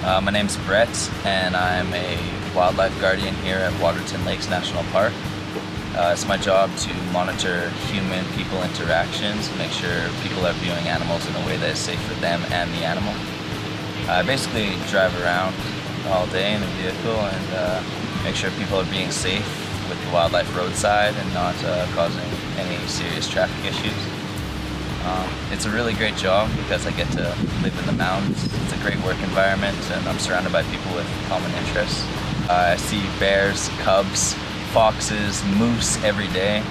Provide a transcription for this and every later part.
My name's Brett, and I'm a wildlife guardian here at Waterton Lakes National Park. It's my job to monitor human-people interactions, make sure people are viewing animals in a way that is safe for them and the animal. I basically drive around all day in a vehicle and make sure people are being safe with the wildlife roadside and not causing any serious traffic issues. It's a really great job because I get to live in the mountains. It's a great work environment and I'm surrounded by people with common interests. I see bears, cubs, foxes, moose every day,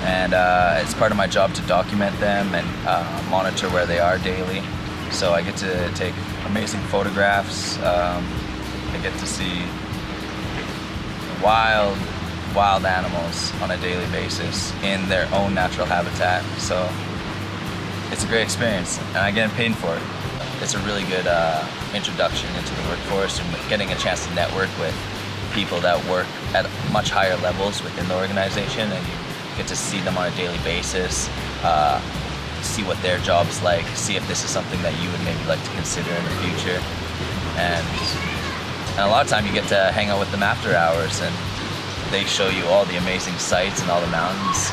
and it's part of my job to document them and monitor where they are daily. So I get to take amazing photographs. I get to see wild animals on a daily basis in their own natural habitat. So it's a great experience, and I get paid for it. It's a really good introduction into the workforce and getting a chance to network with people that work at much higher levels within the organization, and you get to see them on a daily basis, see what their job's like, see if this is something that you would maybe like to consider in the future. And a lot of time you get to hang out with them after hours, and they show you all the amazing sights and all the mountains,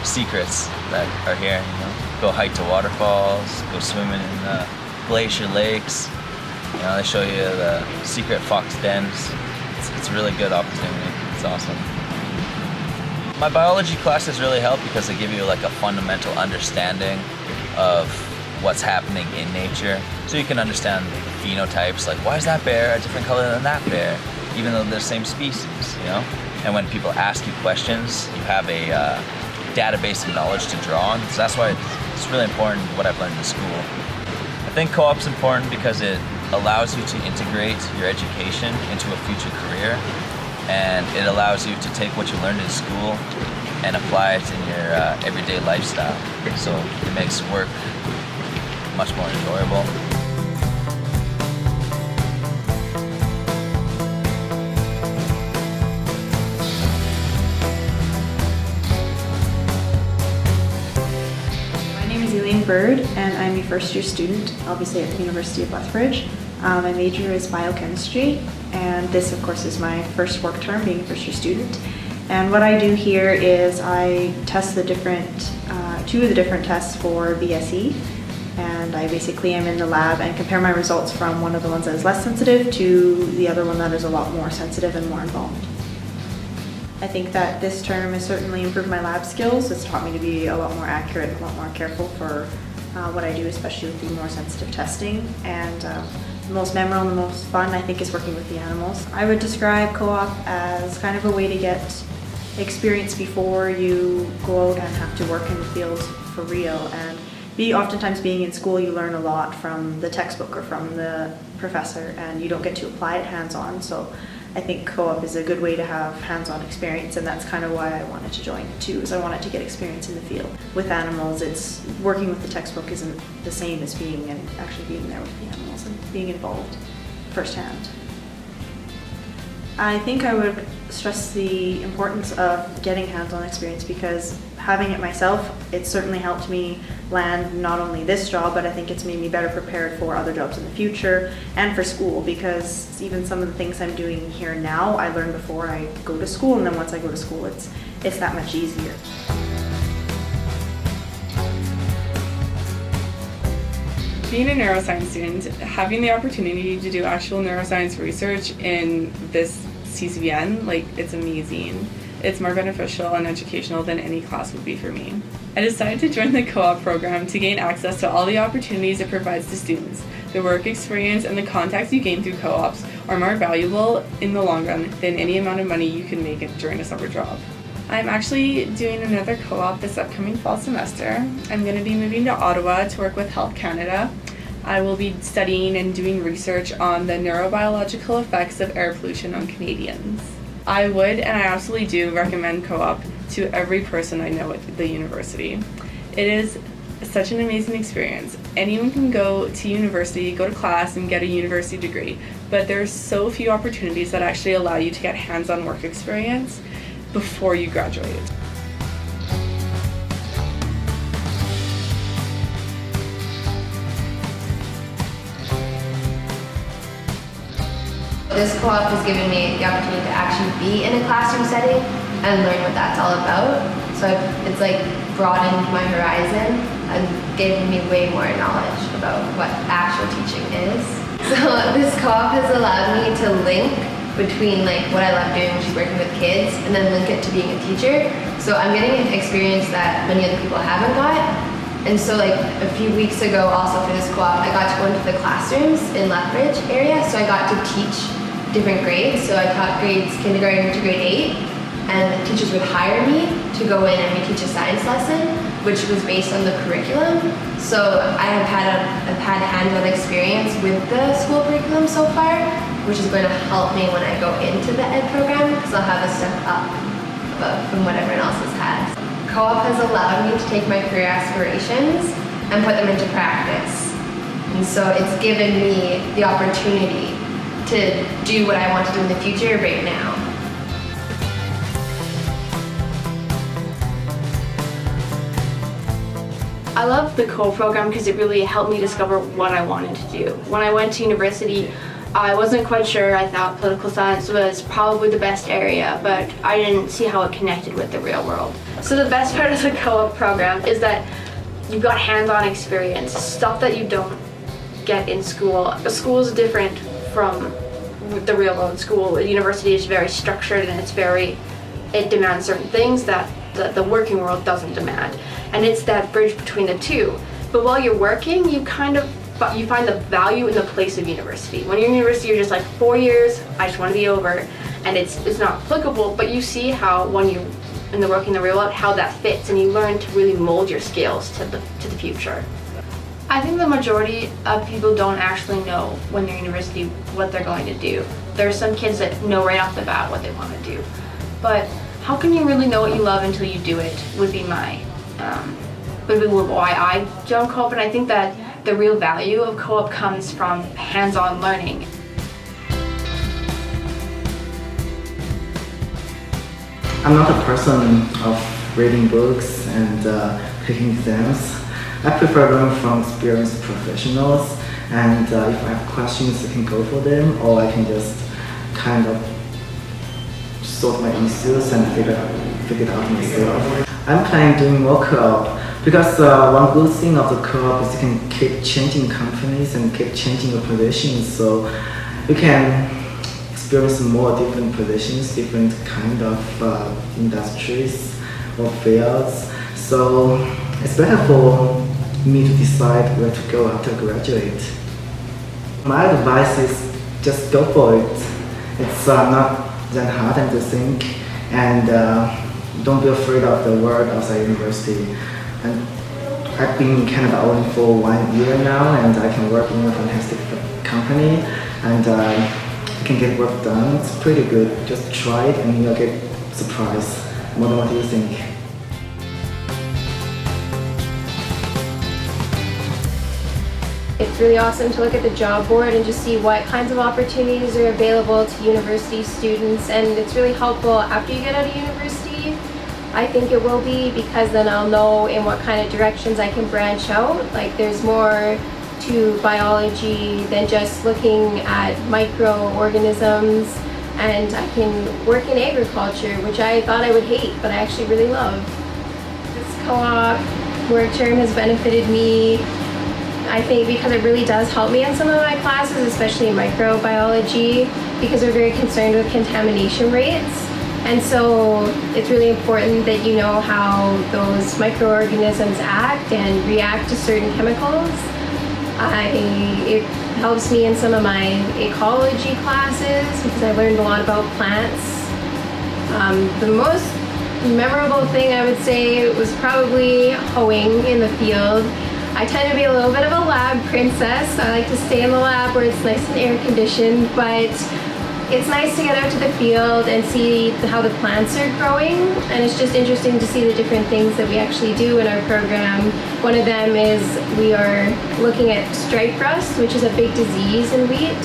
secrets that are here. You know, go hike to waterfalls, go swimming in glacier lakes. You know, they show you the secret fox dens. It's a really good opportunity. It's awesome. My biology classes really help because they give you like a fundamental understanding of what's happening in nature, so you can understand the phenotypes, like why is that bear a different color than that bear, even though they're the same species, you know? And when people ask you questions, you have a database of knowledge to draw on. So that's why it's really important what I've learned in school. I think co-op's important because it allows you to integrate your education into a future career, and it allows you to take what you learned in school and apply it in your everyday lifestyle. So it makes work much more enjoyable. Bird, and I'm a first-year student, obviously at the University of Lethbridge. My major is biochemistry, and this, of course, is my first work term being a first-year student. And what I do here is I test the different, two of the different tests for BSE, and I basically am in the lab and compare my results from one of the ones that is less sensitive to the other one that is a lot more sensitive and more involved. I think that this term has certainly improved my lab skills. It's taught me to be a lot more accurate, a lot more careful for what I do, especially with the more sensitive testing. And the most memorable and the most fun, I think, is working with the animals. I would describe co-op as kind of a way to get experience before you go out and have to work in the field for real. And oftentimes being in school, you learn a lot from the textbook or from the professor, and you don't get to apply it hands-on. So I think co-op is a good way to have hands-on experience, and that's kind of why I wanted to join it too, is I wanted to get experience in the field. With animals, it's working with the textbook isn't the same as actually being there with the animals and being involved firsthand. I think I would stress the importance of getting hands-on experience, because having it myself, it certainly helped me land not only this job, but I think it's made me better prepared for other jobs in the future and for school, because even some of the things I'm doing here now, I learned before I go to school, and then once I go to school, it's that much easier. Being a neuroscience student, having the opportunity to do actual neuroscience research in this CCBN, it's amazing. It's more beneficial and educational than any class would be for me. I decided to join the co-op program to gain access to all the opportunities it provides to students. The work experience and the contacts you gain through co-ops are more valuable in the long run than any amount of money you can make during a summer job. I'm actually doing another co-op this upcoming fall semester. I'm going to be moving to Ottawa to work with Health Canada. I will be studying and doing research on the neurobiological effects of air pollution on Canadians. I would, and I absolutely do, recommend co-op to every person I know at the university. It is such an amazing experience. Anyone can go to university, go to class, and get a university degree, but there's so few opportunities that actually allow you to get hands-on work experience before you graduate. This co-op has given me the opportunity to actually be in a classroom setting and learn what that's all about. So it's like broadened my horizon and given me way more knowledge about what actual teaching is. So this co-op has allowed me to link between like what I love doing, which is working with kids, and then link it to being a teacher. So I'm getting an experience that many other people haven't got. And so like a few weeks ago also for this co-op, I got to go into the classrooms in Lethbridge area. So I got to teach different grades. So I taught grades kindergarten to grade 8, and teachers would hire me to go in and we teach a science lesson, which was based on the curriculum. So I have had hands-on experience with the school curriculum so far, which is going to help me when I go into the ed program because I'll have a step up from what everyone else has had. Co-op has allowed me to take my career aspirations and put them into practice. And so it's given me the opportunity to do what I want to do in the future right now. I love the co-op program because it really helped me discover what I wanted to do. When I went to university, I wasn't quite sure. I thought political science was probably the best area, but I didn't see how it connected with the real world. So the best part of the co-op program is that you've got hands-on experience, stuff that you don't get in school. School is different from the real world. School, university is very structured and it demands certain things that the working world doesn't demand. And it's that bridge between the two. But while you're working, you find the value in the place of university. When you're in university, you're just like 4 years, I just want to be over, and it's not applicable, but you see how when you're in the working in the real world, how that fits, and you learn to really mold your skills to the future. I think the majority of people don't actually know when they're in university what they're going to do. There are some kids that know right off the bat what they want to do, but how can you really know what you love until you do it would be why I joined co-op, and I think that the real value of co-op comes from hands-on learning. I'm not a person of reading books and taking exams. I prefer learning from experienced professionals, and if I have questions I can go for them, or I can just kind of sort my issues and figure it out myself. I'm planning doing more co-op because one good thing of the co-op is you can keep changing companies and keep changing your positions, so you can experience more different positions, different kind of industries or fields. So it's better for me to decide where to go after I graduate. My advice is just go for it. It's not that hard as you think, and don't be afraid of the world outside university. And I've been in Canada only for 1 year now, and I can work in a fantastic company, and you can get work done. It's pretty good. Just try it and you'll get surprised more than what you think. It's really awesome to look at the job board and just see what kinds of opportunities are available to university students, and it's really helpful after you get out of university. I think it will be, because then I'll know in what kind of directions I can branch out. Like there's more to biology than just looking at microorganisms, and I can work in agriculture, which I thought I would hate, but I actually really love. This co-op work term has benefited me, I think, because it really does help me in some of my classes, especially in microbiology, because we're very concerned with contamination rates. And so it's really important that you know how those microorganisms act and react to certain chemicals. It helps me in some of my ecology classes because I learned a lot about plants. The most memorable thing I would say was probably hoeing in the field. I tend to be a little bit of a lab princess. I like to stay in the lab where it's nice and air conditioned, but it's nice to get out to the field and see how the plants are growing, and it's just interesting to see the different things that we actually do in our program. One of them is we are looking at stripe rust, which is a big disease in wheat,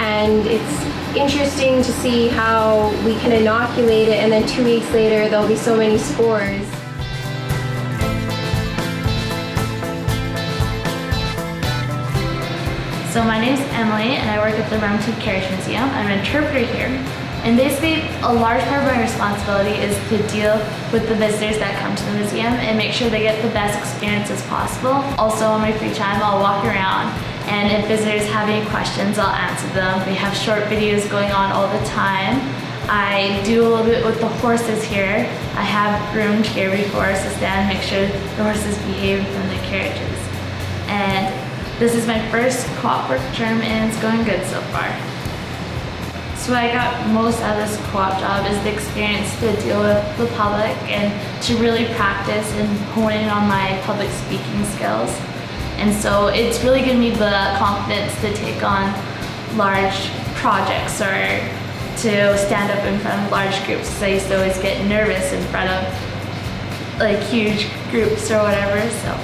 and it's interesting to see how we can inoculate it and then 2 weeks later there'll be so many spores. So my name is Emily and I work at the Remington Carriage Museum. I'm an interpreter here. And basically a large part of my responsibility is to deal with the visitors that come to the museum and make sure they get the best experience as possible. Also on my free time I'll walk around and if visitors have any questions I'll answer them. We have short videos going on all the time. I do a little bit with the horses here. I have groomed here before to stand, make sure the horses behave in the carriages. And this is my first co-op work term and it's going good so far. So what I got most out of this co-op job is the experience to deal with the public and to really practice and hone in on my public speaking skills. And so it's really given me the confidence to take on large projects or to stand up in front of large groups, because I used to always get nervous in front of like huge groups or whatever. So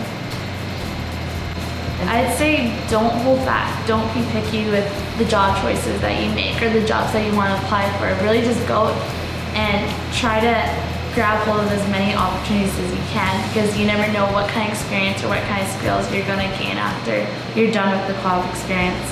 I'd say don't hold back, don't be picky with the job choices that you make or the jobs that you want to apply for. Really just go and try to grab hold of as many opportunities as you can, because you never know what kind of experience or what kind of skills you're going to gain after you're done with the co-op experience.